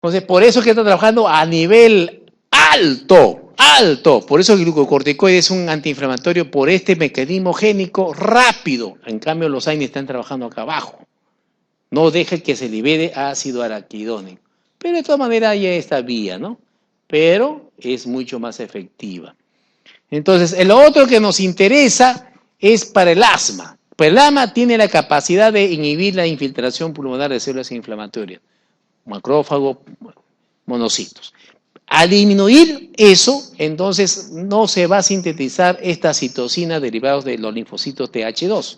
Entonces, por eso es que está trabajando a nivel alto, alto. Por eso el glucocorticoide es un antiinflamatorio por este mecanismo génico rápido. En cambio, los AINE están trabajando acá abajo. No deja que se libere ácido araquidónico. Pero de todas maneras hay esta vía, ¿no? Pero es mucho más efectiva. Entonces, el otro que nos interesa es para el asma. Pues el asma tiene la capacidad de inhibir la infiltración pulmonar de células inflamatorias, macrófagos, monocitos. Al disminuir eso, entonces no se va a sintetizar esta citocina derivados de los linfocitos TH2.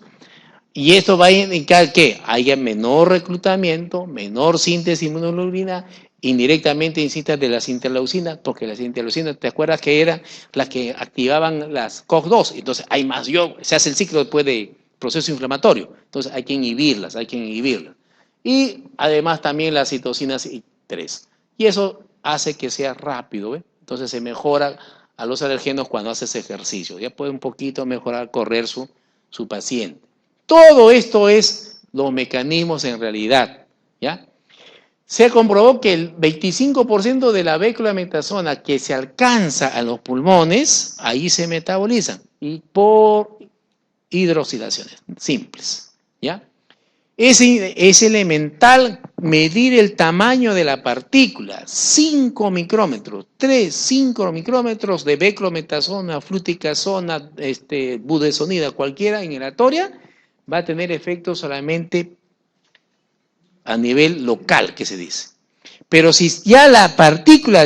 Y esto va a indicar que haya menor reclutamiento, menor síntesis de inmunoglobulina, indirectamente incitas de las interleucinas, porque las interleucinas, ¿te acuerdas que eran las que activaban las COX-2? Entonces hay más se hace el ciclo después de proceso inflamatorio. Entonces hay que inhibirlas, hay que inhibirlas. Y además también las citocinas I3. Y eso hace que sea rápido, ¿ve? Entonces se mejora a los alergenos cuando haces ejercicio. Ya puede un poquito mejorar, correr su paciente. Todo esto es los mecanismos en realidad, ¿ya? Se comprobó que el 25% de la beclometasona que se alcanza a los pulmones, ahí se metabolizan, y por hidroxilaciones simples, ¿ya? Es elemental medir el tamaño de la partícula, 5 micrómetros, 5 micrómetros de beclometasona, fluticasona, budesonida, cualquiera inhalatoria, va a tener efecto solamente a nivel local, que se dice. Pero si ya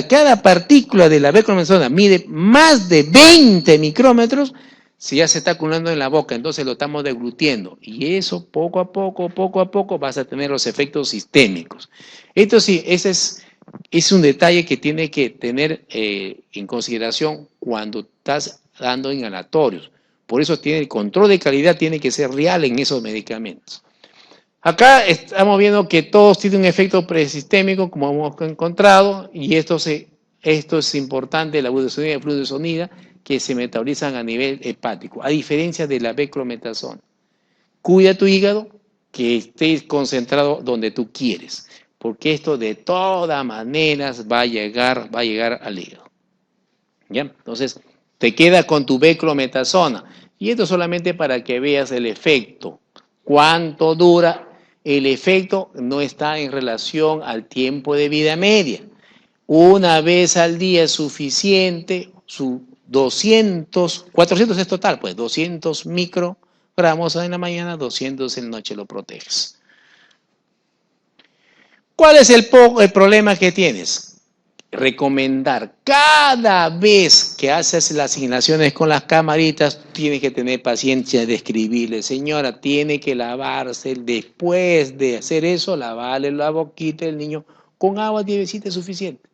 cada partícula de la beclometasona mide más de 20 micrómetros, si ya se está acumulando en la boca, entonces lo estamos deglutiendo. Y eso poco a poco vas a tener los efectos sistémicos. Esto sí, ese es un detalle que tiene que tener en consideración cuando estás dando inhalatorios. Por eso el control de calidad tiene que ser real en esos medicamentos. Acá estamos viendo que todos tienen un efecto presistémico, como hemos encontrado, y esto es importante, la budesonida y fluticasona, que se metabolizan a nivel hepático, a diferencia de la beclometasona. Cuida tu hígado, que esté concentrado donde tú quieres, porque esto de todas maneras va a llegar al hígado. ¿Ya? Entonces, te queda con tu beclometasona, y esto solamente para que veas el efecto. ¿Cuánto dura? El efecto no está en relación al tiempo de vida media. Una vez al día es suficiente, 400 es total, pues 200 microgramos en la mañana, 200 en la noche lo proteges. ¿Cuál es el problema que tienes? Recomendar cada vez que haces las asignaciones con las camaritas, tienes que tener paciencia de escribirle, señora, tiene que lavarse después de hacer eso, lavarle la boquita del niño con agua tibiecita es suficiente.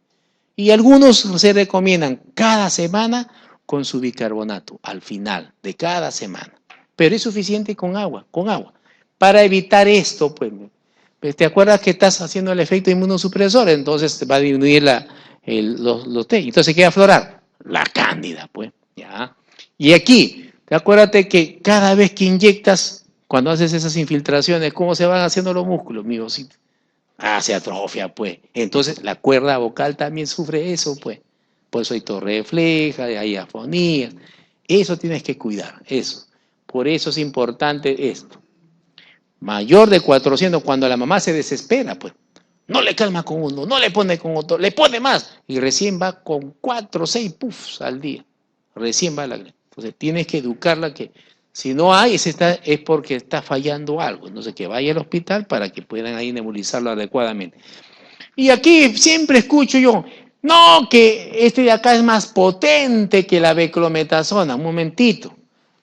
Y algunos se recomiendan cada semana con su bicarbonato, al final de cada semana. Pero es suficiente con agua. Para evitar esto, pues, ¿te acuerdas que estás haciendo el efecto inmunosupresor? Entonces te va a disminuir los T. Entonces, ¿qué va a aflorar? La cándida, pues. ¿Ya? Y aquí, acuérdate que cada vez que inyectas, cuando haces esas infiltraciones, ¿cómo se van haciendo los músculos, amigos? Se atrofia, pues. Entonces, la cuerda vocal también sufre eso, pues. Por eso hay torrefleja, hay afonía. Eso tienes que cuidar, eso. Por eso es importante esto. Mayor de 400, cuando la mamá se desespera, pues. No le calma con uno, no le pone con otro, le pone más. Y recién va con 4 o 6 puffs al día. Recién va Entonces, tienes que educarla que si no hay, es porque está fallando algo. Entonces, que vaya al hospital para que puedan ahí nebulizarlo adecuadamente. Y aquí siempre escucho yo, no, que este de acá es más potente que la beclometasona. Un momentito.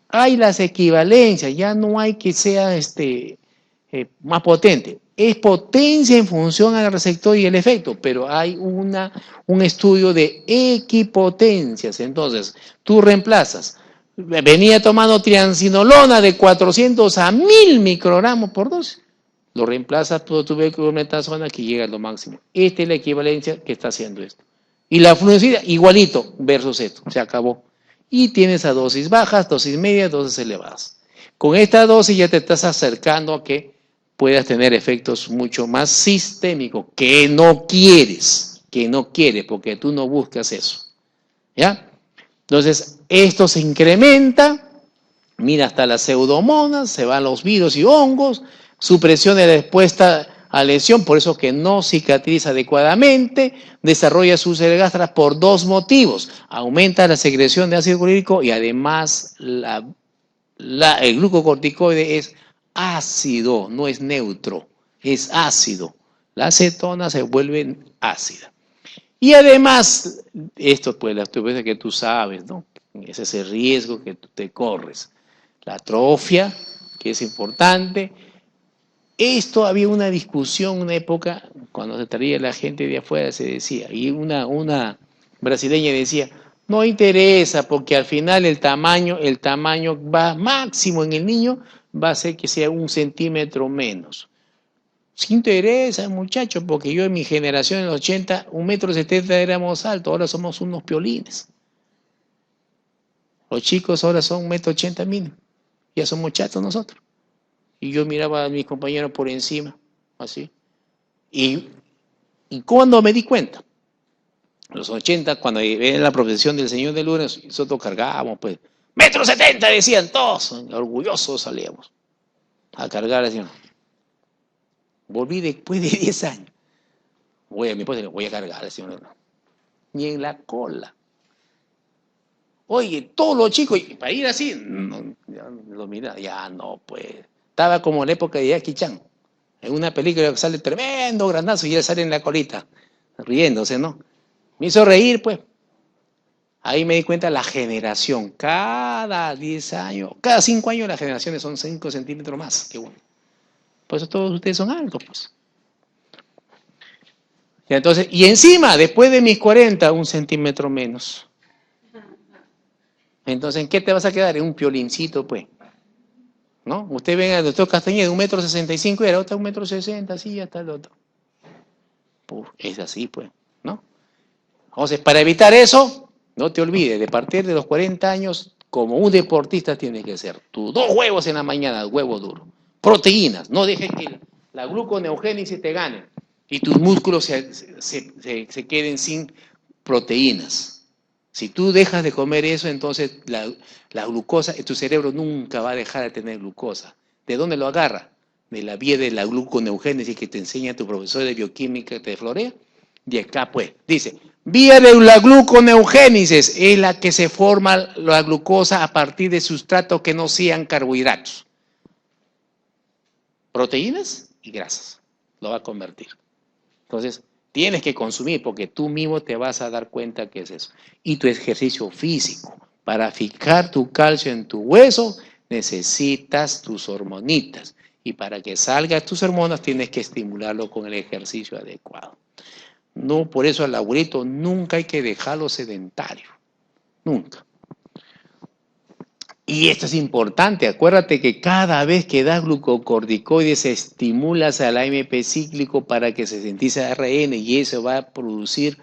Hay las equivalencias, ya no hay que sea más potente. Es potencia en función al receptor y el efecto, pero hay un estudio de equipotencias. Entonces, tú reemplazas. Venía tomando triancinolona de 400 a 1000 microgramos por dosis. Lo reemplazas por tu beclometasona que llega a lo máximo. Esta es la equivalencia que está haciendo esto. Y la fluoresceína, igualito versus esto. Se acabó. Y tienes a dosis bajas, dosis medias, dosis elevadas. Con esta dosis ya te estás acercando a que puedas tener efectos mucho más sistémicos, que no quieres, porque tú no buscas eso, ¿ya? Entonces, esto se incrementa, mira, hasta las pseudomonas, se van los virus y hongos, supresión de la respuesta a lesión, por eso que no cicatriza adecuadamente, desarrolla úlceras gástricas por dos motivos: aumenta la secreción de ácido clorhídrico y además el glucocorticoide es ácido, no es neutro, es ácido. La acetona se vuelve ácida. Y además, esto pues las veces que tú sabes, ¿no? Ese es el riesgo que tú te corres. La atrofia, que es importante. Esto había una discusión, una época, cuando se traía la gente de afuera, se decía, y una brasileña decía, no interesa, porque al final el tamaño va máximo en el niño, va a ser que sea 1 centímetro menos. Sí interesa, muchacho, porque yo en mi generación, en los 80, 1,70 m éramos altos, ahora somos unos piolines. Los chicos ahora son 1,80 m mínimo, ya somos chatos nosotros. Y yo miraba a mis compañeros por encima, así. Y cuando me di cuenta, en los 80, cuando era la profesión del Señor de Lourdes, nosotros cargábamos, pues, 1,70 m decían todos, orgullosos salíamos a cargar, así. Volví después de 10 años. Voy a mi esposa y le voy a cargar, así, ni en la cola. Oye, todos los chicos, para ir así, no, lo mira, ya no, pues. Estaba como en la época de Jackie Chan. En una película que sale tremendo grandazo y él sale en la colita, riéndose, ¿no? Me hizo reír, pues. Ahí me di cuenta la generación. Cada 10 años, cada 5 años las generaciones son 5 centímetros más. Qué bueno. Por eso todos ustedes son altos, pues. Y entonces, y encima, después de mis 40, 1 centímetro menos. Entonces, ¿en qué te vas a quedar? En un piolincito, pues. ¿No? Usted ve al doctor Castañeda de 1,65 m y era otro 1,60 m, así ya está el otro. Es así, pues, ¿no? Entonces, para evitar eso, no te olvides, de partir de los 40 años, como un deportista tienes que ser. Tus 2 huevos en la mañana, huevo duro. Proteínas, no dejes que la gluconeogénesis te gane y tus músculos se queden sin proteínas. Si tú dejas de comer eso, entonces la glucosa, tu cerebro nunca va a dejar de tener glucosa. ¿De dónde lo agarra? De la vía de la gluconeogénesis que te enseña tu profesor de bioquímica que te florea. De acá, pues, dice, vía de la gluconeogénesis es la que se forma la glucosa a partir de sustratos que no sean carbohidratos. Proteínas y grasas. Lo va a convertir. Entonces, tienes que consumir porque tú mismo te vas a dar cuenta que es eso. Y tu ejercicio físico. Para fijar tu calcio en tu hueso, necesitas tus hormonitas. Y para que salgan tus hormonas, tienes que estimularlo con el ejercicio adecuado. No, por eso al abuelito nunca hay que dejarlo sedentario. Nunca. Y esto es importante, acuérdate que cada vez que das glucocorticoides estimulas al AMP cíclico para que se sintetice ARN y eso va a producir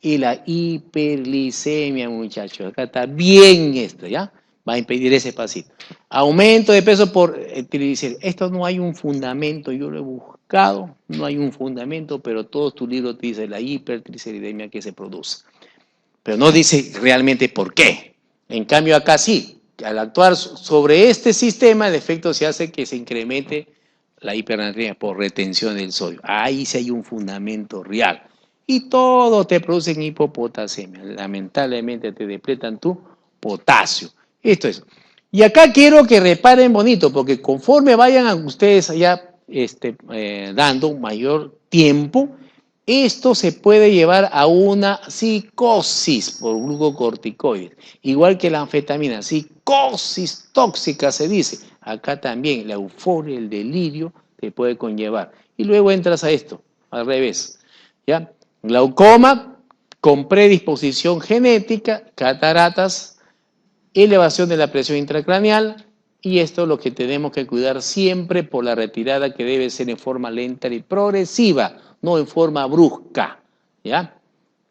la hiperglicemia, muchachos. Acá está bien esto, ¿ya? Va a impedir ese pasito. Aumento de peso por triglicéridos. Esto no hay un fundamento, yo lo he buscado, no hay un fundamento, pero todos tus libros te dicen la hipertriceridemia que se produce. Pero no dice realmente por qué. En cambio acá sí. Al actuar sobre este sistema, el efecto se hace que se incremente la hipernatremia por retención del sodio. Ahí sí hay un fundamento real. Y todo te produce hipopotasemia. Lamentablemente te depletan tu potasio. Esto es. Y acá quiero que reparen bonito, porque conforme vayan a ustedes allá dando mayor tiempo, esto se puede llevar a una psicosis por glucocorticoides, igual que la anfetamina, psicosis tóxica se dice. Acá también la euforia, el delirio te puede conllevar. Y luego entras a esto, al revés. ¿Ya? Glaucoma con predisposición genética, cataratas, elevación de la presión intracraneal, y esto es lo que tenemos que cuidar siempre por la retirada que debe ser en forma lenta y progresiva, no en forma brusca, ¿ya?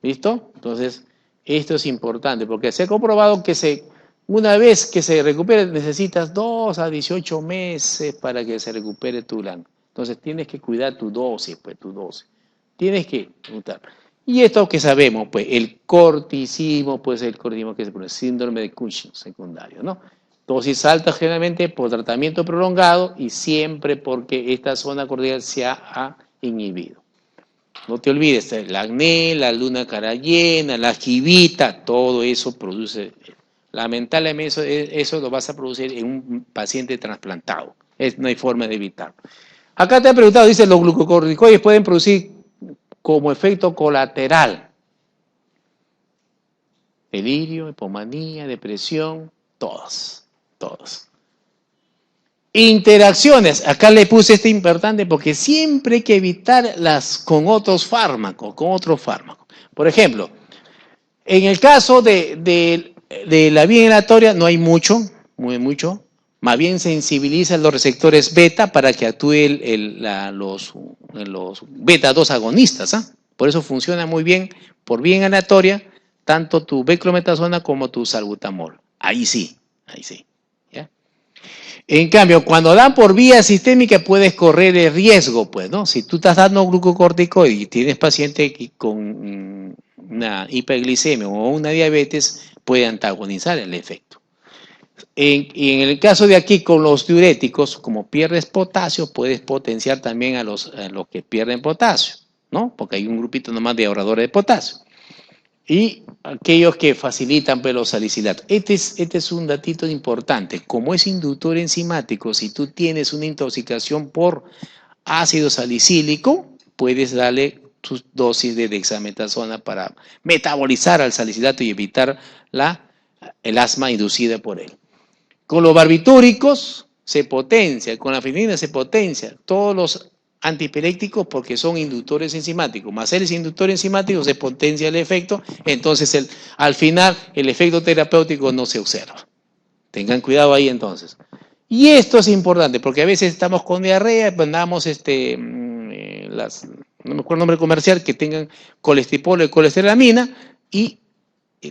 ¿Listo? Entonces, esto es importante porque se ha comprobado que una vez que se recupere necesitas 2 a 18 meses para que se recupere tu glándula. Entonces tienes que cuidar tu dosis, pues tu dosis. Tienes que notar. Y esto que sabemos, pues el corticismo, pues el corticismo que se pone síndrome de Cushing secundario, ¿no? Dosis alta generalmente por tratamiento prolongado y siempre porque esta zona cortical se ha inhibido. No te olvides, el acné, la luna cara llena, la jibita, todo eso produce, lamentablemente eso lo vas a producir en un paciente trasplantado. No hay forma de evitarlo. Acá te han preguntado, dice, los glucocorticoides pueden producir como efecto colateral delirio, hipomanía, depresión, todos. Interacciones, acá le puse este importante porque siempre hay que evitarlas con otros fármacos, Por ejemplo, en el caso de la vía inhalatoria no hay mucho, más bien sensibiliza los receptores beta para que actúe los beta 2 agonistas, ¿ah? Por eso funciona muy bien por vía inhalatoria, tanto tu beclometasona como tu salbutamol. Ahí sí. ¿Ya? En cambio, cuando dan por vía sistémica puedes correr el riesgo, pues, ¿no? Si tú estás dando glucocorticoide y tienes paciente con una hiperglicemia o una diabetes, puede antagonizar el efecto. Y en el caso de aquí con los diuréticos, como pierdes potasio, puedes potenciar también a los que pierden potasio, ¿no? Porque hay un grupito nomás de ahorradores de potasio. Y aquellos que facilitan los salicilatos. Este es un datito importante. Como es inductor enzimático, si tú tienes una intoxicación por ácido salicílico, puedes darle tus dosis de dexametasona para metabolizar al salicilato y evitar el asma inducida por él. Con los barbitúricos se potencia, con la fenilina se potencia. Todos los antihiperlécticos porque son inductores enzimáticos, más él es inductor enzimático, se potencia el efecto, entonces al final el efecto terapéutico no se observa. Tengan cuidado ahí entonces. Y esto es importante porque a veces estamos con diarrea, mandamos no me acuerdo el nombre comercial, que tengan colesterol y colesteramina y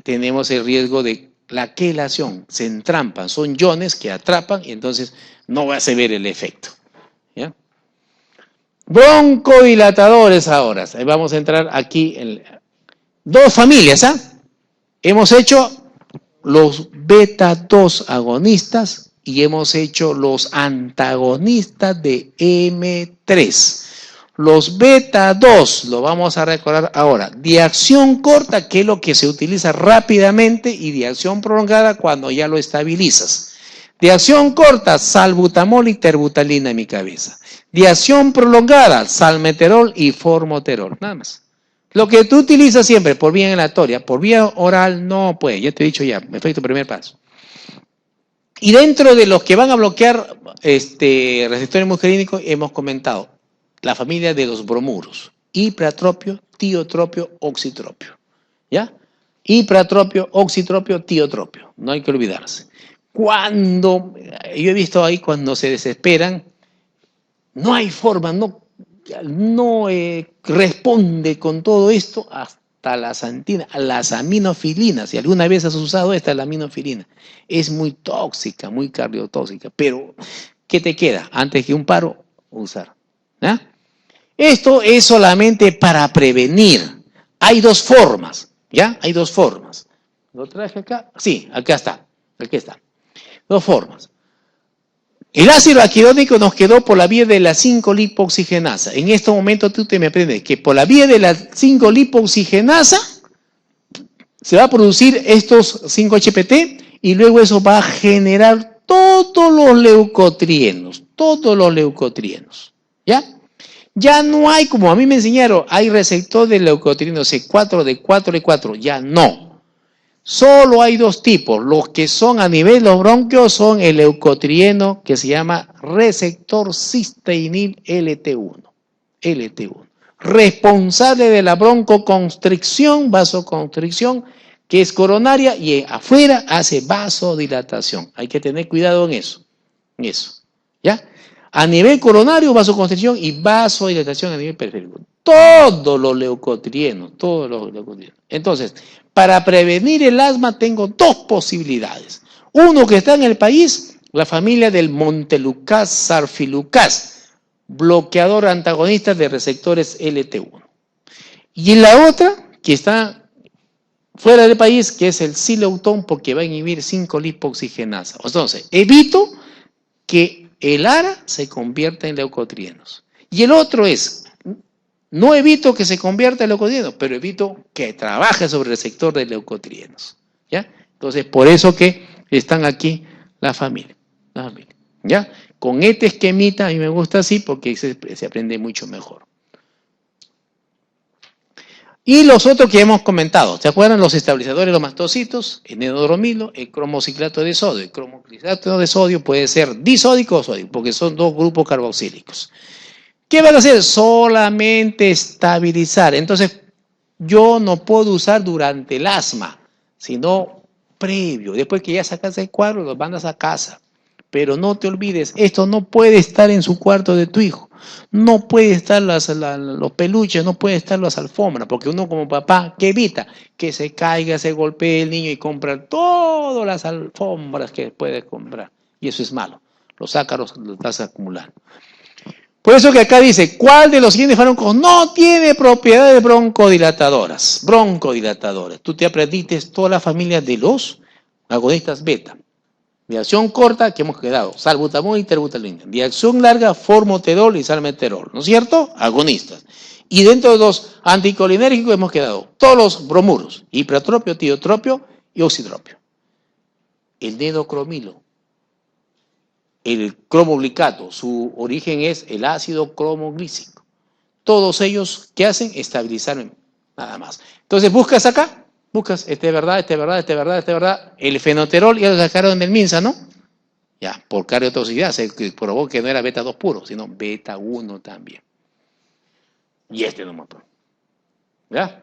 tenemos el riesgo de la quelación, se entrampan, son iones que atrapan y entonces no vas a ver el efecto. ¿Ya? Broncodilatadores ahora. Vamos a entrar aquí en dos familias, ¿ah? Hemos hecho los beta 2 agonistas y hemos hecho los antagonistas de M3. Los beta 2, lo vamos a recordar ahora, de acción corta, que es lo que se utiliza rápidamente, y de acción prolongada cuando ya lo estabilizas. De acción corta, salbutamol y terbutalina en mi cabeza. De acción prolongada, salmeterol y formoterol, nada más. Lo que tú utilizas siempre por vía inhalatoria, por vía oral no puede, ya te he dicho ya, efecto primer paso. Y dentro de los que van a bloquear receptores muscarínicos, hemos comentado la familia de los bromuros, hipratropio, tiotropio, oxitropio, ¿ya? Hipratropio, oxitropio, tiotropio, no hay que olvidarse. Cuando, yo he visto ahí cuando se desesperan, no hay forma, no responde con todo esto hasta las aminofilinas. Si alguna vez has usado esta, la aminofilina, es muy tóxica, muy cardiotóxica, pero ¿qué te queda? Antes que un paro, usar. ¿Ya? Esto es solamente para prevenir. Hay dos formas, ¿ya? Hay dos formas. ¿Lo traje acá? Sí, acá está. Aquí está. Dos formas. El ácido araquidónico nos quedó por la vía de la 5-lipoxigenasa. En este momento tú te me aprendes que por la vía de la 5-lipoxigenasa se va a producir estos 5-HPT y luego eso va a generar todos los leucotrienos. ¿Ya? Ya no hay, como a mí me enseñaron, hay receptor de leucotrieno C4, D4, E4, ya no. Solo hay dos tipos, los que son a nivel de los bronquios son el leucotrieno que se llama receptor cisteinil LT1, responsable de la broncoconstricción, vasoconstricción, que es coronaria y afuera hace vasodilatación. Hay que tener cuidado en eso, ¿ya? A nivel coronario, vasoconstricción y vasodilatación a nivel periférico. Todos los leucotrienos. Entonces, para prevenir el asma tengo dos posibilidades. Uno que está en el país, la familia del Montelukast, Sarfilucast. bloqueador antagonista de receptores LT1. Y la otra, que está fuera del país, que es el sileutón, porque va a inhibir 5-lipoxigenasa. Entonces, evito que el ARA se convierta en leucotrienos. Y el otro es, no evito que se convierta en leucotrienos, pero evito que trabaje sobre el receptor de leucotrienos. ¿Ya? Entonces, por eso que están aquí la familia. ¿Ya? Con este esquemita, a mí me gusta así porque se aprende mucho mejor. Y los otros que hemos comentado, ¿se acuerdan? Los estabilizadores de los mastocitos, el enodromilo, el cromociclato de sodio. El cromociclato de sodio puede ser disódico o sódico, porque son dos grupos carboxílicos. ¿Qué van a hacer? Solamente estabilizar. Entonces, yo no puedo usar durante el asma, sino previo. Después que ya sacas el cuadro, los mandas a casa. Pero no te olvides, esto no puede estar en su cuarto de tu hijo. No puede estar los peluches, no puede estar las alfombras, porque uno como papá, ¿qué evita? Que se caiga, se golpee el niño y compra todas las alfombras que puede comprar. Y eso es malo. Los ácaros los estás acumulando. Por eso que acá dice, ¿cuál de los siguientes fármacos no tiene propiedades broncodilatadoras? Broncodilatadoras. Tú te aprendiste toda la familia de los agonistas beta. De acción corta, que hemos quedado, salbutamol y terbutalinina. De acción larga, formoterol y salmeterol, ¿no es cierto? Agonistas. Y dentro de los anticolinérgicos hemos quedado todos los bromuros, hipratropio, tiotropio y oxitropio. El dedocromilo, el cromoglicato, su origen es el ácido cromoglícico. Todos ellos, ¿qué hacen? Estabilizar nada más. Entonces, buscas acá. Buscas, este es verdad. El fenoterol ya lo sacaron del MINSA, ¿no? Ya, por cardiotoxicidad, se probó que no era beta 2 puro, sino beta 1 también. Y este no mató. ¿Ya?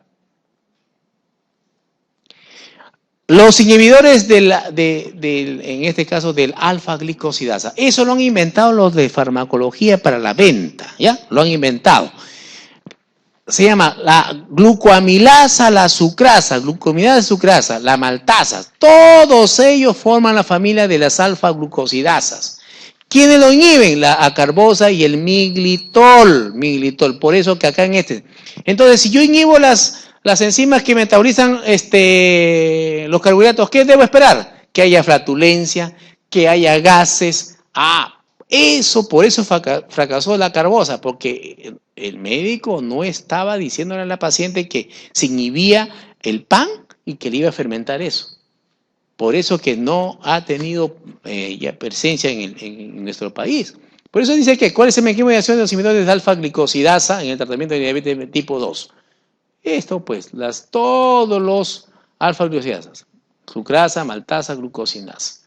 Los inhibidores en este caso del alfa-glicosidasa, eso lo han inventado los de farmacología para la venta, ¿ya? Lo han inventado. Se llama la glucoamilasa, la sucrasa, glucoamilasa, sucrasa, la maltasa. Todos ellos forman la familia de las alfa-glucosidasas. ¿Quiénes lo inhiben? La acarbosa y el miglitol. Por eso que acá en este. Entonces, si yo inhibo las enzimas que metabolizan los carbohidratos, ¿qué debo esperar? Que haya flatulencia, que haya gases. Por eso fracasó la carbosa, porque el médico no estaba diciéndole a la paciente que se inhibía el pan y que le iba a fermentar eso. Por eso que no ha tenido ya presencia en nuestro país. Por eso dice que ¿cuál es el mecanismo de acción de los inhibidores de alfa-glicosidasa en el tratamiento de diabetes tipo 2? Esto pues, todos los alfa-glicosidasas, sucrasa, maltasa, glucosinasa.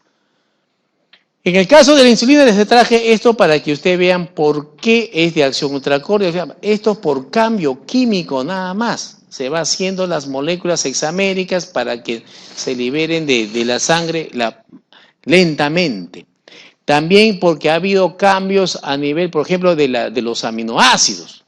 En el caso de la insulina les traje esto para que ustedes vean por qué es de acción ultracordia. Esto por cambio químico nada más. Se va haciendo las moléculas hexaméricas para que se liberen de la sangre lentamente. También porque ha habido cambios a nivel, por ejemplo, de los aminoácidos.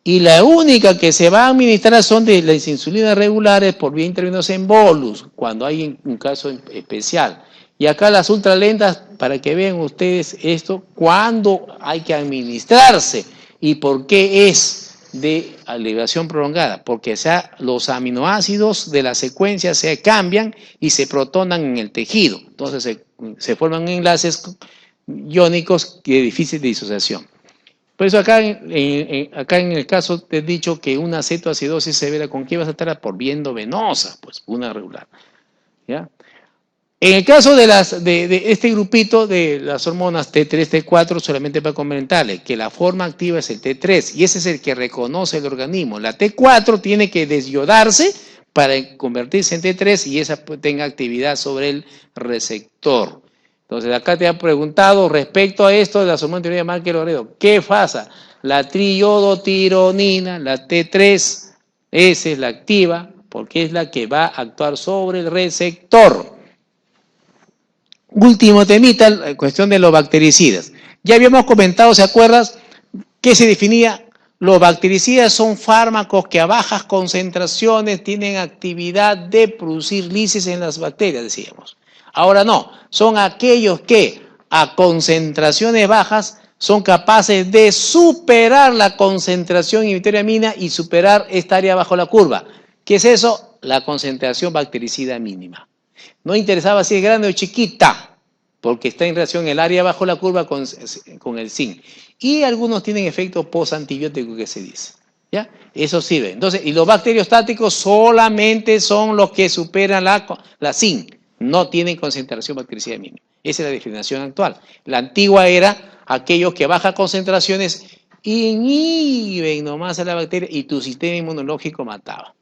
Y la única que se va a administrar son de las insulinas regulares por vía intravenosa en bolus, cuando hay un caso especial. Y acá las ultralentas, para que vean ustedes esto, cuándo hay que administrarse y por qué es de elevación prolongada. Porque los aminoácidos de la secuencia se cambian y se protonan en el tejido. Entonces se forman enlaces iónicos de difícil disociación. Por eso acá en el caso te he dicho que una cetoacidosis severa, ¿con qué vas a tratar? Por vía endovenosa, pues una regular. ¿Ya? En el caso de este grupito de las hormonas T3, T4, solamente para comentarle que la forma activa es el T3 y ese es el que reconoce el organismo. La T4 tiene que desyodarse para convertirse en T3 y esa tenga actividad sobre el receptor. Entonces acá te han preguntado respecto a esto de las hormonas de Márquez-Loredo, ¿qué pasa? La triiodotironina, la T3, esa es la activa porque es la que va a actuar sobre el receptor. Último temita, la cuestión de los bactericidas. Ya habíamos comentado, ¿se acuerdas? ¿Qué se definía? Los bactericidas son fármacos que a bajas concentraciones tienen actividad de producir lisis en las bacterias, decíamos. Ahora no, son aquellos que a concentraciones bajas son capaces de superar la concentración inhibitoria mínima y superar esta área bajo la curva. ¿Qué es eso? La concentración bactericida mínima. No interesaba si es grande o chiquita, porque está en relación el área bajo la curva con el zinc. Y algunos tienen efecto postantibiótico que se dice. ¿Ya? Eso sirve. Entonces, y los bacteriostáticos solamente son los que superan la zinc. No tienen concentración bactericida mínima. Esa es la definición actual. La antigua era aquellos que bajan concentraciones inhiben nomás a la bacteria y tu sistema inmunológico mataba.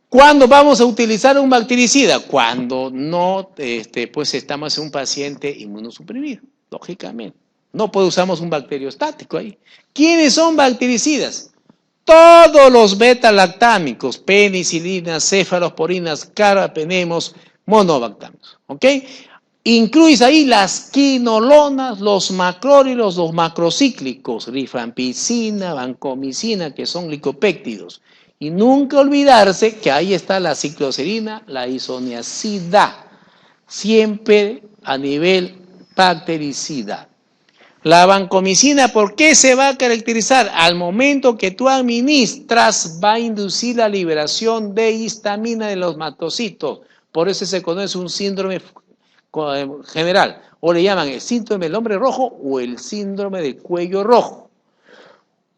¿Cuándo vamos a utilizar un bactericida? Cuando no, pues estamos en un paciente inmunosuprimido, lógicamente. No usamos un bacteriostático ahí. ¿Quiénes son bactericidas? Todos los beta-lactámicos, penicilinas, cefalosporinas, carbapenemos, monobactámicos, ¿ok? Incluyes ahí las quinolonas, los macrólidos, los macrocíclicos, rifampicina, vancomicina, que son glicopéptidos. Y nunca olvidarse que ahí está la cicloserina, la isoniazida, siempre a nivel bactericida. La vancomicina, ¿por qué se va a caracterizar? Al momento que tú administras, va a inducir la liberación de histamina de los mastocitos. Por eso se conoce un síndrome general, o le llaman el síndrome del hombre rojo o el síndrome del cuello rojo.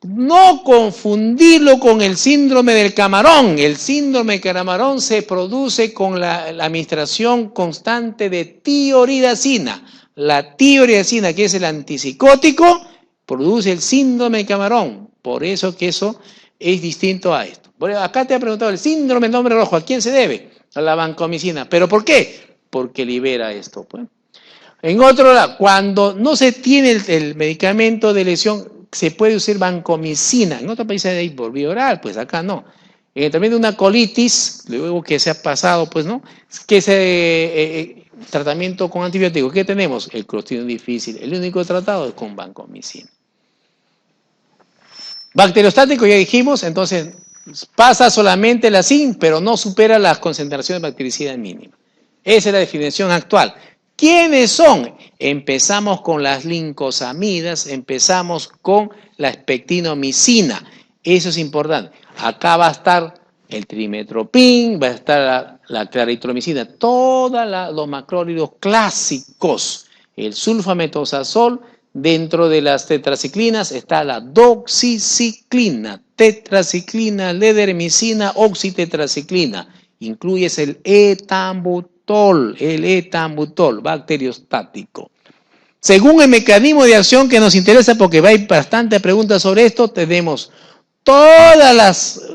No confundirlo con el síndrome del camarón. El síndrome del camarón se produce con la administración constante de tioridazina. La tioridazina, que es el antipsicótico, produce el síndrome del camarón. Por eso que eso es distinto a esto. Acá te ha preguntado el síndrome del hombre rojo, ¿a quién se debe? A la vancomicina. ¿Pero por qué? Porque libera esto. Pues. En otro lado, cuando no se tiene el medicamento de lesión, se puede usar vancomicina. En otros países hay por vía oral, pues acá no. En el tratamiento de una colitis, luego que se ha pasado, pues no, que ese tratamiento con antibióticos, ¿qué tenemos? El clostridium difícil. El único tratado es con vancomicina. Bacteriostático, ya dijimos, entonces pasa solamente la zinc, pero no supera las concentraciones bactericidas mínimas. Esa es la definición actual. ¿Quiénes son? Empezamos con las lincosamidas, empezamos con la espectinomicina. Eso es importante. Acá va a estar el trimetoprim, va a estar la claritromicina, todos los macrólidos clásicos. El sulfametosazol, dentro de las tetraciclinas está la doxiciclina, tetraciclina, ledermicina, oxitetraciclina. Incluyes el etambutol, bacteriostático. Según el mecanismo de acción que nos interesa, porque hay bastantes preguntas sobre esto, tenemos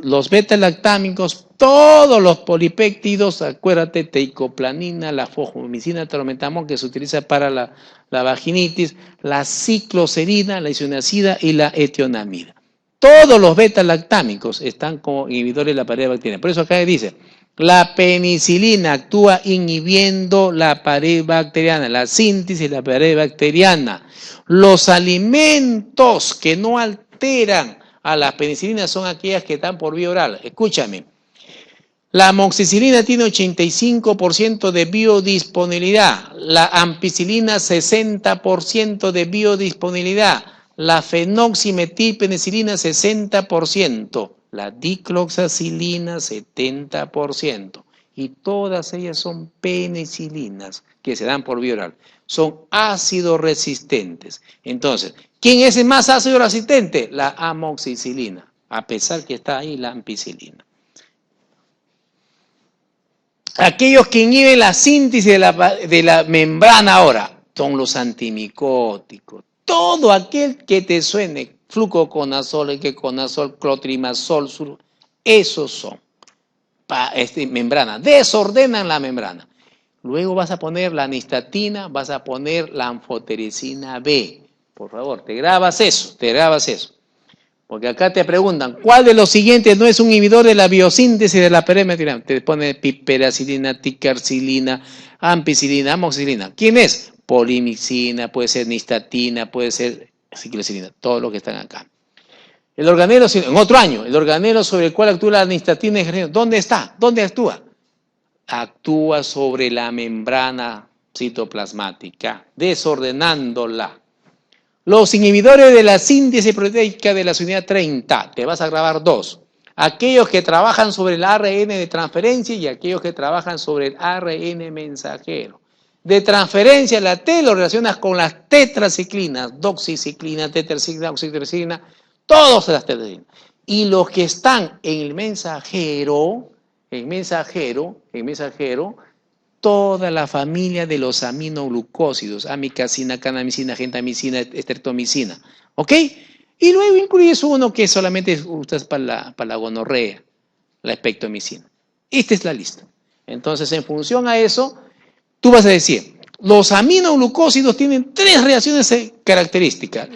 los beta-lactámicos, todos los polipéptidos, acuérdate, teicoplanina, la fosfomicina, trometamol, que se utiliza para la vaginitis, la cicloserina, la isoniazida y la etionamida. Todos los beta-lactámicos están como inhibidores de la pared bacteriana. Por eso acá dice, la penicilina actúa inhibiendo la pared bacteriana, la síntesis de la pared bacteriana. Los alimentos que no alteran a las penicilinas son aquellas que están por vía oral. Escúchame. La amoxicilina tiene 85% de biodisponibilidad. La ampicilina 60% de biodisponibilidad. La fenoximetilpenicilina 60%. La dicloxacilina 70%. Y todas ellas son penicilinas que se dan por vía oral. Son ácido resistentes. Entonces, ¿quién es el más ácido resistente? La amoxicilina, a pesar que está ahí la ampicilina. Aquellos que inhiben la síntesis de la membrana ahora son los antimicóticos. Todo aquel que te suene, fluconazol, equeconazol, clotrimazol, esos son membrana, desordenan la membrana. Luego vas a poner la nistatina, vas a poner la anfotericina B. Por favor, te grabas eso. Porque acá te preguntan, ¿cuál de los siguientes no es un inhibidor de la biosíntesis de la pared bacteriana? Te pone piperacilina, ticarcilina, ampicilina, amoxicilina. ¿Quién es? Polimicina, puede ser nistatina, puede ser ciclosilina, todos los que están acá. El organelo, en otro año, el organelo sobre el cual actúa la nistatina, ¿dónde está? ¿Dónde actúa? Actúa sobre la membrana citoplasmática, desordenándola. Los inhibidores de la síntesis proteica de la unidad 30, te vas a grabar dos. Aquellos que trabajan sobre el ARN de transferencia y aquellos que trabajan sobre el ARN mensajero. De transferencia, la T lo relacionas con las tetraciclinas, doxiciclina, tetraciclina, oxytetraciclina, todas las tetraciclinas. Y los que están en el mensajero, toda la familia de los aminoglucósidos, amicacina, canamicina, gentamicina, estreptomicina, ¿ok? Y luego incluyes uno que solamente usas para la gonorrea, la espectomicina. Esta es la lista. Entonces, en función a eso, tú vas a decir, los aminoglucósidos tienen tres reacciones características.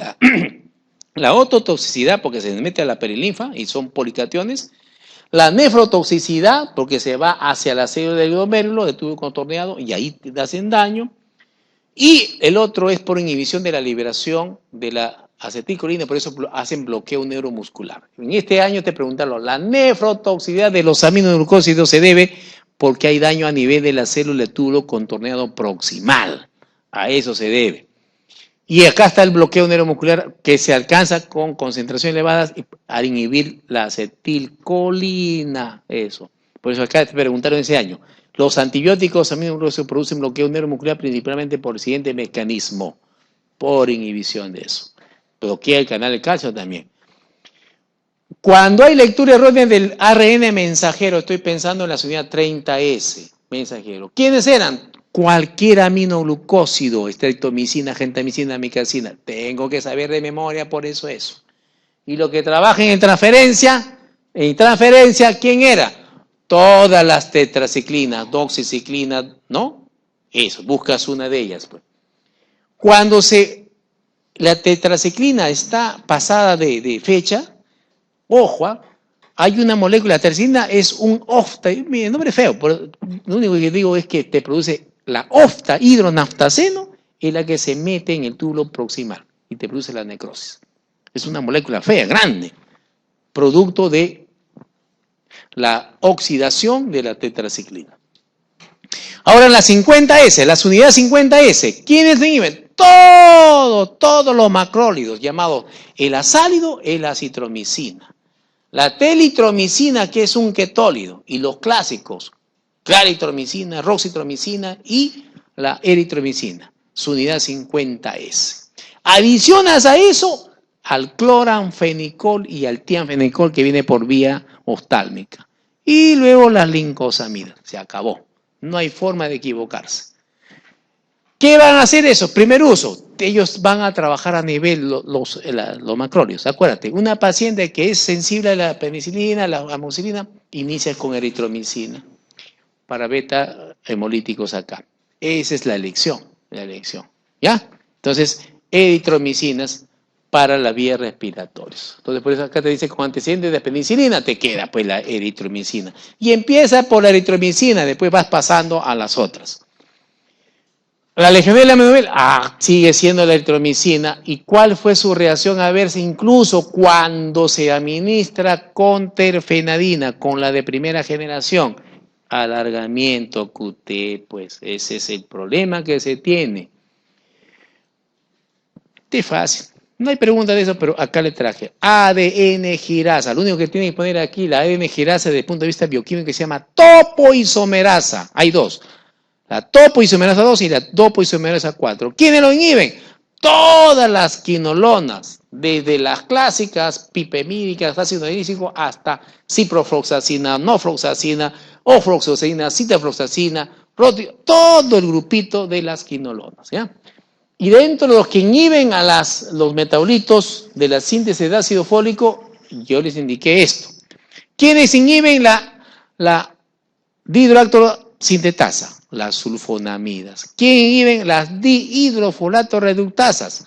La ototoxicidad, porque se mete a la perilinfa y son policationes. La nefrotoxicidad, porque se va hacia la célula del glomérulo, de tubo contorneado, y ahí te hacen daño. Y el otro es por inhibición de la liberación de la acetilcolina, por eso hacen bloqueo neuromuscular. En este año te preguntaron, la nefrotoxicidad de los aminoglucósidos se debe porque hay daño a nivel de la célula del tubo contorneado proximal. A eso se debe. Y acá está el bloqueo neuromuscular que se alcanza con concentraciones elevadas al inhibir la acetilcolina. Eso. Por eso acá te preguntaron ese año. Los antibióticos aminoglucósidos producen bloqueo neuromuscular principalmente por el siguiente mecanismo. Por inhibición de eso. Bloquea el canal de calcio también. Cuando hay lectura errónea del ARN mensajero, estoy pensando en la unidad 30S, mensajero. ¿Quiénes eran? Cualquier aminoglucósido, estreptomicina, gentamicina, amicacina. Tengo que saber de memoria por eso. Y lo que trabajen en transferencia, ¿quién era? Todas las tetraciclinas, doxiciclinas, ¿no? Eso, buscas una de ellas. Pues. Cuando la tetraciclina está pasada de fecha, ojo, hay una molécula, la tetraciclina es un ofta, mi nombre es feo, pero lo único que digo es que te produce la ofta hidronaftaceno, es la que se mete en el túbulo proximal y te produce la necrosis. Es una molécula fea, grande, producto de la oxidación de la tetraciclina. Ahora la 50S, las unidades 50S, ¿quiénes se inhiben? Todos los macrólidos, llamados el azálido, el acitromicina. La telitromicina, que es un ketólido, y los clásicos, claritromicina, roxitromicina y la eritromicina, su unidad 50S. Adicionas a eso al cloranfenicol y al tianfenicol que viene por vía oftálmica. Y luego las lincosamidas. Se acabó. No hay forma de equivocarse. ¿Qué van a hacer esos? Primer uso, ellos van a trabajar a nivel los macrólidos. Acuérdate, una paciente que es sensible a la penicilina, a la amoxicilina, inicia con eritromicina para beta hemolíticos acá. Esa es la elección. ¿Ya? Entonces, eritromicinas para la vía respiratoria. Entonces, por eso acá te dice, con antecedentes de penicilina, te queda pues la eritromicina. Y empieza por la eritromicina, después vas pasando a las otras. La legionela amenorrea, sigue siendo la eritromicina. ¿Y cuál fue su reacción a verse incluso cuando se administra con terfenadina, con la de primera generación? Alargamiento QT, pues ese es el problema que se tiene. Es fácil. No hay pregunta de eso, pero acá le traje. ADN girasa. Lo único que tiene que poner aquí, la ADN girasa desde el punto de vista bioquímico, que se llama topoisomerasa. Hay dos. La topoisomerasa 2 y la topoisomerasa 4. ¿Quiénes lo inhiben? Todas las quinolonas, desde las clásicas, pipemídicas, ácido nítrico, hasta ciprofloxacina, nofloxacina, ofloxacina, citafloxacina, todo el grupito de las quinolonas, ¿ya? Y dentro de los que inhiben a los metabolitos de la síntesis de ácido fólico, yo les indiqué esto. ¿Quiénes inhiben la dihidroaltosintetasa? Las sulfonamidas. ¿Quién inhiben las dihidrofolato reductasas?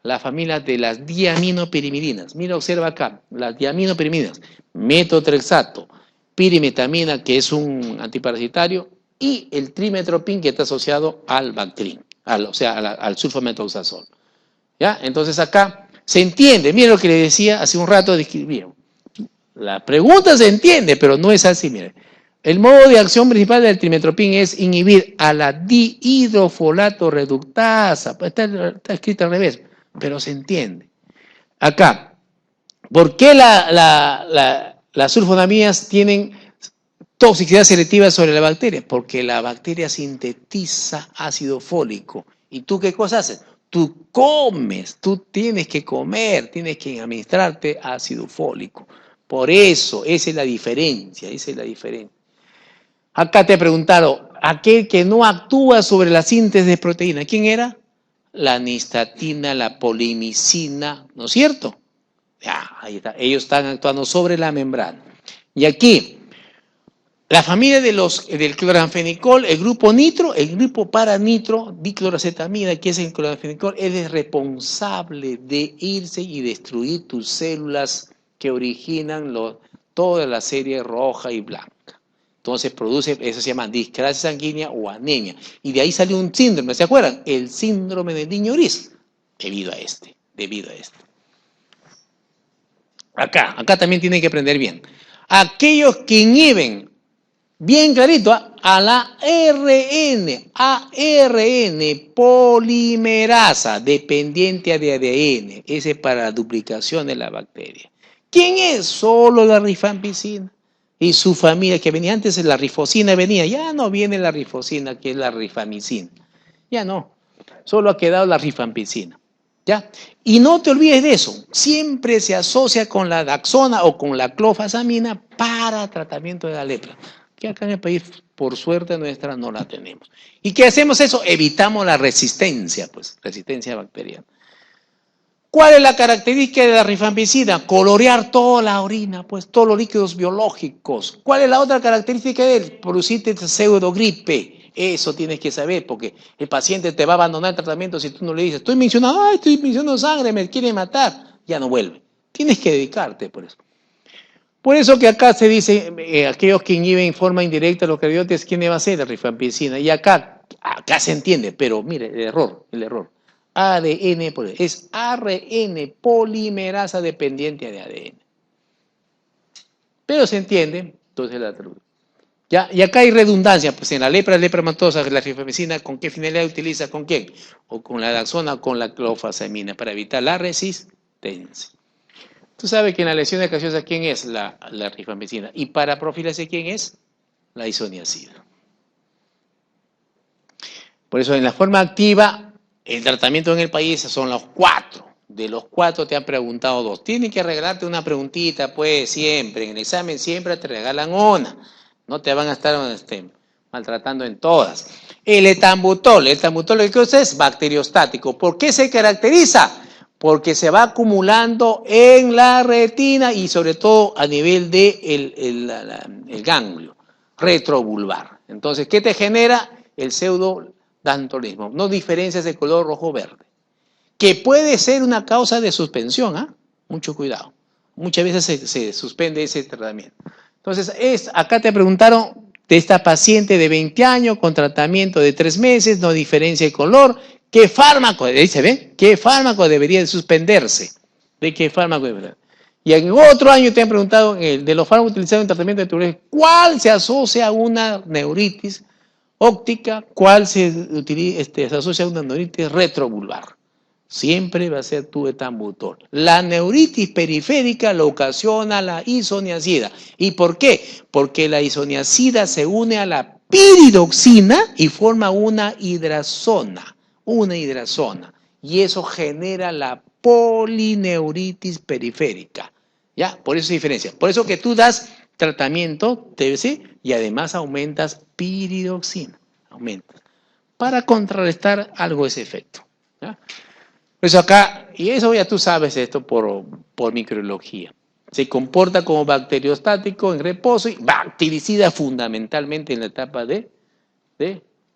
La familia de las diaminopirimidinas. Mira, observa acá, las diaminopirimidinas. Metotrexato, pirimetamina, que es un antiparasitario, y el trimetropin, que está asociado al Bactrim, al sulfamethoxazol. ¿Ya? Entonces acá se entiende. Mira lo que le decía hace un rato, describía. La pregunta se entiende, pero no es así, miren. El modo de acción principal del trimetropin es inhibir a la dihidrofolato reductasa. Está escrito al revés. pero se entiende. Acá, ¿por qué las sulfonamidas tienen toxicidad selectiva sobre la bacteria? Porque la bacteria sintetiza ácido fólico. ¿Y tú qué cosa haces? Tú comes, tú tienes que comer, tienes que administrarte ácido fólico. Por eso, esa es la diferencia, esa es la diferencia. Acá te preguntaron, aquel que no actúa sobre la síntesis de proteína, ¿quién era? La nistatina, la polimicina, ¿no es cierto? Ya, ahí está. Ellos están actuando sobre la membrana. Y aquí, la familia del cloranfenicol, el grupo nitro, el grupo paranitro, dicloroacetamida, que es el cloranfenicol, es responsable de irse y destruir tus células que originan toda la serie roja y blanca. Entonces produce, eso se llama discrasia sanguínea o anemia. Y de ahí salió un síndrome, ¿se acuerdan? El síndrome de niño gris, debido a este. Acá también tienen que aprender bien. Aquellos que inhiben, bien clarito, a la ARN polimerasa, dependiente de ADN. Ese es para la duplicación de la bacteria. ¿Quién es? Solo la rifampicina. Y su familia, que venía antes, la rifosina venía. Ya no viene la rifosina, que es la rifamicina. Ya no. Solo ha quedado la rifampicina. ¿Ya? Y no te olvides de eso. Siempre se asocia con la daxona o con la clofazamina para tratamiento de la lepra. Que acá en el país, por suerte nuestra, no la tenemos. ¿Y qué hacemos eso? Evitamos la resistencia, pues, resistencia bacteriana. ¿Cuál es la característica de la rifampicina? Colorear toda la orina, pues, todos los líquidos biológicos. ¿Cuál es la otra característica de él? Producirte pseudogripe. Eso tienes que saber, porque el paciente te va a abandonar el tratamiento si tú no le dices, estoy mencionando sangre, me quiere matar. Ya no vuelve. Tienes que dedicarte por eso. Por eso que acá se dice, aquellos que inhiben en forma indirecta los cardiotes, ¿quién va a ser? La rifampicina. Y acá se entiende, pero mire, el error. ADN, es ARN polimerasa dependiente de ADN. Pero se entiende, entonces la traducción. ¿Ya? Y acá hay redundancia, pues en la lepra matosa, la rifampicina, ¿con qué finalidad utiliza? ¿Con quién? O con la daxona o con la clofazamina, para evitar la resistencia. Tú sabes que en la lesión de gaseosa, ¿quién es la rifampicina? Y para profilaxia, ¿quién es? La isoniazida. Por eso en la forma activa, el tratamiento en el país son los 4. De los 4 te han preguntado 2. Tienen que regalarte una preguntita, pues, siempre. En el examen siempre te regalan una. No te van a estar maltratando en todas. El etambutol, ¿qué es? Bacteriostático. ¿Por qué se caracteriza? Porque se va acumulando en la retina y sobre todo a nivel del el ganglio retrovulvar. Entonces, ¿qué te genera? El pseudodantolismo. No diferencias de color rojo-verde. Que puede ser una causa de suspensión, Mucho cuidado. Muchas veces se suspende ese tratamiento. Entonces, acá te preguntaron de esta paciente de 20 años con tratamiento de 3 meses, no diferencia de color. ¿Qué fármaco? Dice, ¿ven? ¿Qué fármaco debería de suspenderse? ¿De qué fármaco debería? Y en otro año te han preguntado, de los fármacos utilizados en tratamiento de tuberculosis, ¿cuál se asocia a una neuritis óptica? ¿Cuál se asocia a una neuritis retrovulvar? Siempre va a ser tu etambutol. La neuritis periférica lo ocasiona la isoniazida. ¿Y por qué? Porque la isoniazida se une a la piridoxina y forma una hidrazona. Y eso genera la polineuritis periférica. ¿Ya? Por eso se diferencia. Por eso que tú das tratamiento TBC y además aumentas piridoxina. Para contrarrestar algo ese efecto. ¿Ya? Por eso acá, y eso ya tú sabes esto por microbiología. Se comporta como bacteriostático en reposo y bactericida fundamentalmente en la etapa de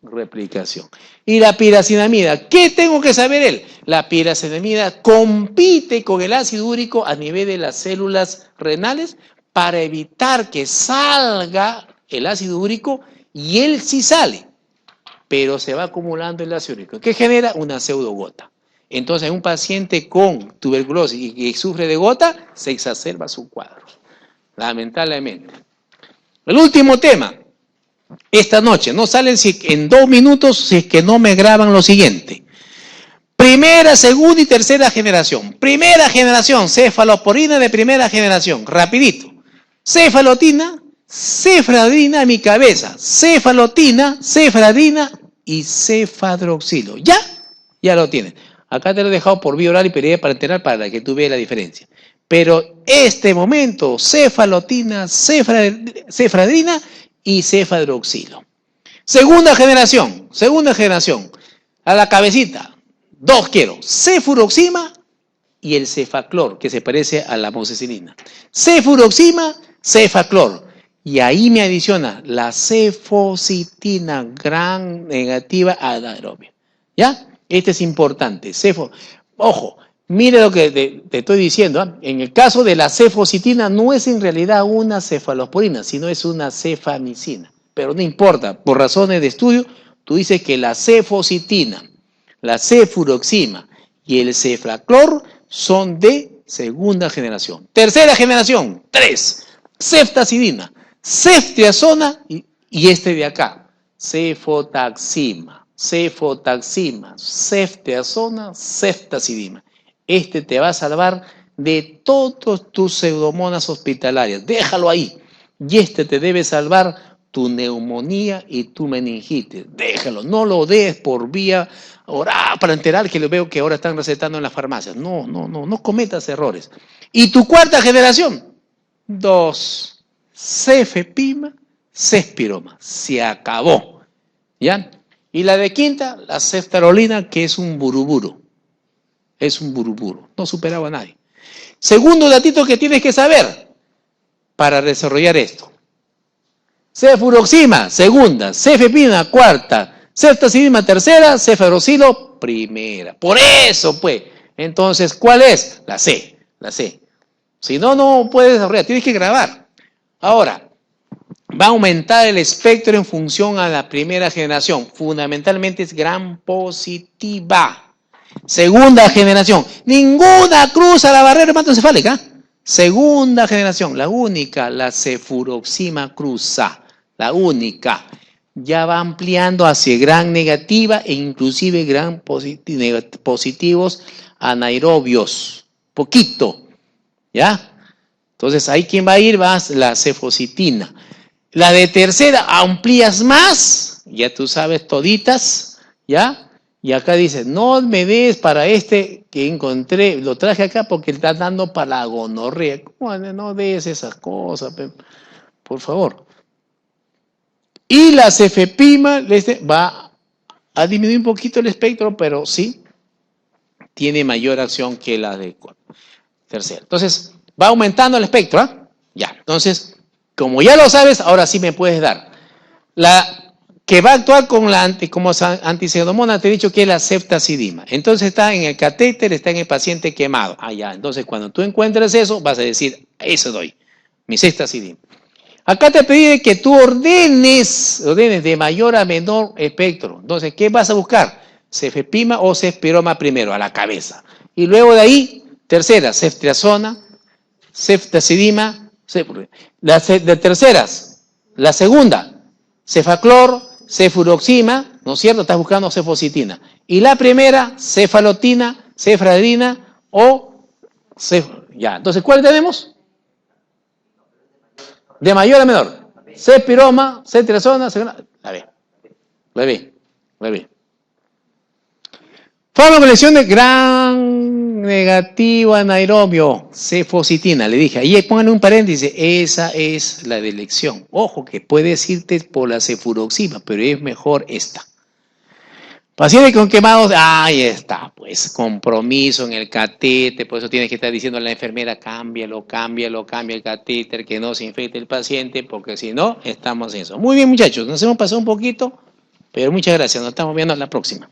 replicación. Y la piracinamida, ¿qué tengo que saber él? La piracinamida compite con el ácido úrico a nivel de las células renales para evitar que salga el ácido úrico y él sí sale, pero se va acumulando el ácido úrico. ¿Qué genera? Una pseudogota. Entonces, un paciente con tuberculosis y que sufre de gota, se exacerba su cuadro. Lamentablemente. El último tema. Esta noche, no salen en 2 minutos si es que no me graban lo siguiente. Primera, segunda y tercera generación. Primera generación, cefalosporina de primera generación. Rapidito. Cefalotina, cefadrina en mi cabeza. Cefalotina, cefadrina y cefadroxilo. ¿Ya? Ya lo tienes. Acá te lo he dejado por vía oral y para enterar para que tú veas la diferencia. Pero este momento, cefalotina, cefadrina y cefadroxilo. Segunda generación. A la cabecita. Dos quiero, cefuroxima y el cefaclor, que se parece a la amoxicilina. Cefuroxima, cefaclor. Y ahí me adiciona la cefocitina, gran negativa anaerobia. ¿Ya? Este es importante. Ojo, mire lo que te estoy diciendo. ¿Eh? En el caso de la cefocitina no es en realidad una cefalosporina, sino es una cefamicina. Pero no importa, por razones de estudio, tú dices que la cefocitina, la cefuroxima y el cefaclor son de segunda generación. Tercera generación, 3. Ceftazidina, ceftriaxona y este de acá, cefotaxima, ceftriaxona, ceftazidima. Este te va a salvar de todos tus pseudomonas hospitalarias. Déjalo ahí. Y este te debe salvar tu neumonía y tu meningitis. Déjalo, no lo des por vía oral para enterar que lo veo que ahora están recetando en las farmacias. No cometas errores. Y tu cuarta generación, 2, cefepima, cefpiroma. Se acabó. ¿Ya? Y la de quinta, la ceftarolina, que es un buruburu. No superaba a nadie. Segundo datito que tienes que saber para desarrollar esto. Cefuroxima, segunda, cefepina, cuarta, ceftazidima, tercera, cefadroxilo, primera. Por eso, pues. Entonces, ¿cuál es? La C. Si no, no puedes desarrollar, tienes que grabar. Ahora, va a aumentar el espectro en función a la primera generación. Fundamentalmente es gram positiva. Segunda generación. Ninguna cruza la barrera hematoencefálica. Segunda generación, la única, la cefuroxima cruza. La única. Ya va ampliando hacia gran negativa e inclusive gran positivos anaerobios. Poquito. ¿Ya? Entonces, ahí quien va a ir va la cefocitina. La de tercera, amplías más. Ya tú sabes toditas. ¿Ya? Y acá dice, no me des para este que encontré, lo traje acá porque está dando para la gonorrea. ¿Cómo no des esas cosas? Por favor. Y la cefepima va a disminuir un poquito el espectro, pero sí tiene mayor acción que la de tercera. Entonces, va aumentando el espectro, ¿eh? Ya. Entonces, como ya lo sabes, ahora sí me puedes dar. La que va a actuar como antipseudomona, te he dicho que es la ceftazidima. Entonces está en el catéter, está en el paciente quemado. Ah, ya. Entonces, cuando tú encuentres eso, vas a decir, eso doy, mi ceftazidima. Acá te pedí que tú ordenes de mayor a menor espectro. Entonces, ¿qué vas a buscar? Cefepima o cefpiroma primero, a la cabeza. Y luego de ahí, tercera, ceftriaxona, ceftazidima. De terceras, la segunda, cefaclor, cefuroxima, ¿no es cierto? Estás buscando cefocitina. Y la primera, cefalotina, cefradina o ya. Entonces, ¿cuál tenemos? De mayor a menor. Cefpiroma, ceftriaxona, la B. Farmacolección de gran negativo anaerobio, cefocitina, le dije. Ahí pongan un paréntesis, esa es la de elección. Ojo, que puedes irte por la cefuroxima, pero es mejor esta. Pacientes con quemados, ahí está, pues, compromiso en el catéter, por eso tienes que estar diciendo a la enfermera, cambia el catéter, que no se infecte el paciente, porque si no, estamos en eso. Muy bien, muchachos, nos hemos pasado un poquito, pero muchas gracias, nos estamos viendo en la próxima.